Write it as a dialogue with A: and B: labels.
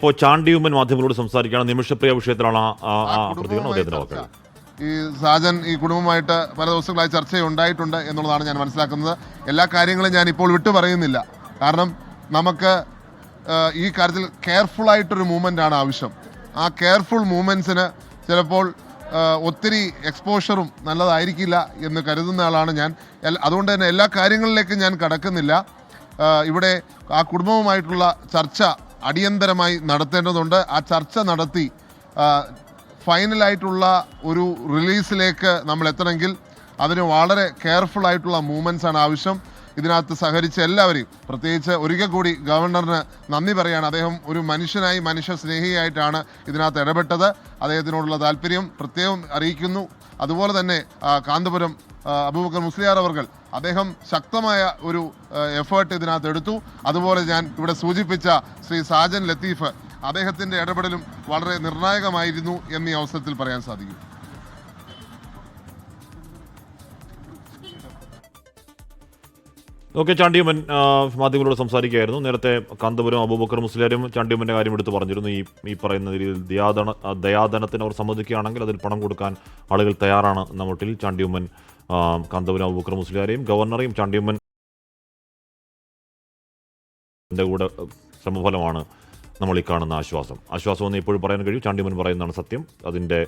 A: ഇപ്പോൾ ചാണ്ടിയുമ്മൻ മാധ്യമങ്ങളോട് സംസാരിക്കുകയാണ്. നിമിഷപ്രിയ വിഷയത്തിലാണ് പ്രതികരണം അദ്ദേഹത്തിന്റെ വാക്കുകൾ.
B: ഈ സാജൻ ഈ കുടുംബമായിട്ട് പല ദിവസങ്ങളായി ചർച്ചയുണ്ടായിട്ടുണ്ട് എന്നുള്ളതാണ് ഞാൻ മനസ്സിലാക്കുന്നത്. എല്ലാ കാര്യങ്ങളും ഞാൻ ഇപ്പോൾ വിട്ടു പറയുന്നില്ല. കാരണം നമുക്ക് ഈ കാര്യത്തിൽ കെയർഫുൾ ആയിട്ടൊരു മൂവ്മെൻ്റ് ആണ് ആവശ്യം. ആ കെയർഫുൾ മൂവ്മെൻറ്റ്സിന് ചിലപ്പോൾ ഒത്തിരി എക്സ്പോഷറും നല്ലതായിരിക്കില്ല എന്ന് കരുതുന്ന ആളാണ് ഞാൻ. അതുകൊണ്ട് തന്നെ എല്ലാ കാര്യങ്ങളിലേക്കും ഞാൻ കടക്കുന്നില്ല. ഇവിടെ ആ കുടുംബവുമായിട്ടുള്ള ചർച്ച അടിയന്തരമായി നടത്തേണ്ടതുണ്ട്. ആ ചർച്ച നടത്തി ഫൈനലായിട്ടുള്ള ഒരു റിലീസിലേക്ക് നമ്മൾ എത്തണമെങ്കിൽ അതിന് വളരെ കെയർഫുൾ ആയിട്ടുള്ള മൂവ്മെൻറ്റ്സ് ആണ് ആവശ്യം. ഇതിനകത്ത് സഹകരിച്ച എല്ലാവരെയും, പ്രത്യേകിച്ച് ഒരിക്കൽ കൂടി ഗവർണറിന് നന്ദി പറയാണ്. അദ്ദേഹം ഒരു മനുഷ്യനായി, മനുഷ്യ സ്നേഹിയായിട്ടാണ് ഇതിനകത്ത് ഇടപെട്ടത്. അദ്ദേഹത്തിനോടുള്ള താല്പര്യം പ്രത്യേകം അറിയിക്കുന്നു. അതുപോലെ തന്നെ കാന്തപുരം അബൂബക്കർ മുസ്ലിയാർ അവർകൾ, അദ്ദേഹം ശക്തമായ ഒരു എഫേർട്ട് ഇതിനകത്ത് എടുത്തു. അതുപോലെ ഞാൻ ഇവിടെ സൂചിപ്പിച്ച ശ്രീ സാജൻ ലത്തീഫ്, അദ്ദേഹത്തിൻ്റെ ഇടപെടലും വളരെ നിർണായകമായിരുന്നു എന്നീ അവസരത്തിൽ പറയാൻ സാധിക്കും.
A: ഓക്കെ, ചാണ്ടിയുമ്മൻ മാധ്യമങ്ങളോട് സംസാരിക്കുകയായിരുന്നു. നേരത്തെ കാന്തപുരം അബൂബക്കർ മുസ്ലിയാരും ചാണ്ടിയുമ്മൻ്റെ കാര്യം എടുത്ത് പറഞ്ഞിരുന്നു. ഈ പറയുന്ന രീതിയിൽ ദയാധനത്തിന് അവർ സമ്മതിക്കുകയാണെങ്കിൽ അതിൽ പണം കൊടുക്കാൻ ആളുകൾ തയ്യാറാണ് എന്ന മട്ടിൽ ചാണ്ടിയുമ്മൻ കാന്തപുരം അബൂബക്കർ മുസ്ലിയാരെയും ഗവർണറെയും ചാണ്ടിയുമ്മൻ്റെ കൂടെ ശ്രമഫലമാണ് നമ്മൾ ഈ കാണുന്ന ആശ്വാസം എന്ന് ഇപ്പോഴും പറയാൻ കഴിയും. ചാണ്ടിയുമ്മൻ പറയുന്നതാണ് സത്യം. അതിൻ്റെ